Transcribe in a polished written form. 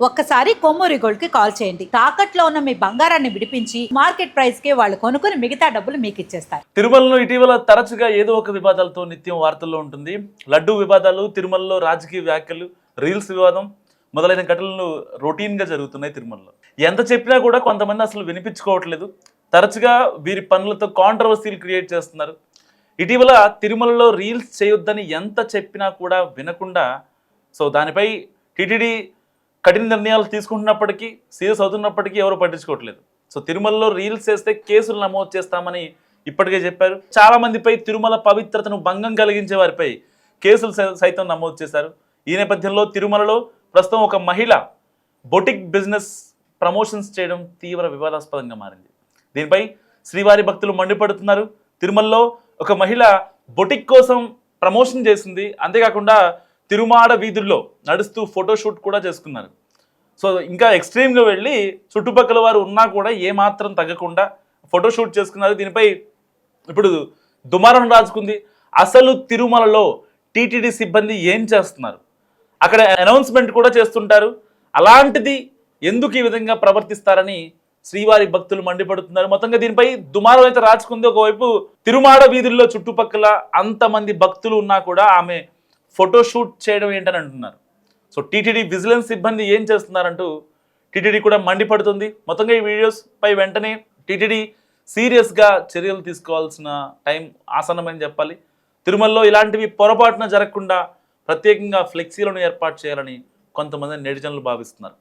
ఒక్కసారి కొమ్మూరి గోల్డ్ కి కాల్ చేయండి. తాకట్లో ఉన్న మీ బంగారాన్ని విడిపించి మార్కెట్ ప్రైస్ కి వాళ్ళు కొనుక్కుని మిగతా డబ్బులు మీకు ఇచ్చేస్తారు. తిరుమలలో ఇటీవల తరచుగా ఏదో ఒక వివాదాలతో నిత్యం వార్తల్లో ఉంటుంది. లడ్డు వివాదాలు, తిరుమలలో రాజకీయ వ్యాఖ్యలు, రీల్స్ వివాదం మొదలైన ఘటనలు రొటీన్గా జరుగుతున్నాయి తిరుమలలో. ఎంత చెప్పినా కూడా కొంతమంది అసలు వినిపించుకోవట్లేదు. తరచుగా వీరి పనులతో కాంట్రవర్సీలు క్రియేట్ చేస్తున్నారు. ఇటీవల తిరుమలలో రీల్స్ చేయొద్దని ఎంత చెప్పినా కూడా వినకుండా దానిపై టీటీడీ కఠిన నిర్ణయాలు తీసుకుంటున్నప్పటికీ, సీరియస్ అవుతున్నప్పటికీ ఎవరు పట్టించుకోవట్లేదు. తిరుమలలో రీల్స్ చేస్తే కేసులు నమోదు చేస్తామని ఇప్పటికే చెప్పారు. చాలా మందిపై తిరుమల పవిత్రతను భంగం కలిగించే వారిపై కేసులు సైతం నమోదు చేశారు. ఈ నేపథ్యంలో తిరుమలలో ప్రస్తుతం ఒక మహిళ బొటిక్ బిజినెస్ ప్రమోషన్స్ చేయడం తీవ్ర వివాదాస్పదంగా మారింది. దీనిపై శ్రీవారి భక్తులు మండిపడుతున్నారు. తిరుమలలో ఒక మహిళ బొటిక్ కోసం ప్రమోషన్ చేసింది. అంతేకాకుండా తిరుమాడ వీధుల్లో నడుస్తూ ఫోటోషూట్ కూడా చేసుకున్నారు. ఇంకా ఎక్స్ట్రీమ్గా వెళ్ళి చుట్టుపక్కల వారు ఉన్నా కూడా ఏమాత్రం తగ్గకుండా ఫోటోషూట్ చేసుకున్నారు. దీనిపై ఇప్పుడు దుమారం రాజుకుంది. అసలు తిరుమలలో టీటీడీ సిబ్బంది ఏం చేస్తున్నారు? అక్కడ అనౌన్స్మెంట్ కూడా చేస్తుంటారు. అలాంటిది ఎందుకు ఈ విధంగా ప్రవర్తిస్తారని శ్రీవారి భక్తులు మండిపడుతున్నారు. మొత్తంగా దీనిపై దుమారం అయితే రాచుకుంది. ఒకవైపు తిరుమాడ వీధుల్లో చుట్టుపక్కల అంతమంది భక్తులు ఉన్నా కూడా ఆమె ఫోటోషూట్ చేయడం ఏంటని అంటున్నారు. టీటీడీ విజిలెన్స్ సిబ్బంది ఏం చేస్తున్నారంటూ టీటీడీ కూడా మండిపడుతుంది. మొత్తంగా ఈ వీడియోస్ పై వెంటనే టీటీడీ సీరియస్గా చర్యలు తీసుకోవాల్సిన టైం ఆసన్నమని చెప్పాలి. తిరుమలలో ఇలాంటివి పొరపాటున జరగకుండా ప్రత్యేకంగా ఫ్లెక్సీలను ఏర్పాటు చేయాలని కొంతమంది నెటిజన్లు భావిస్తున్నారు.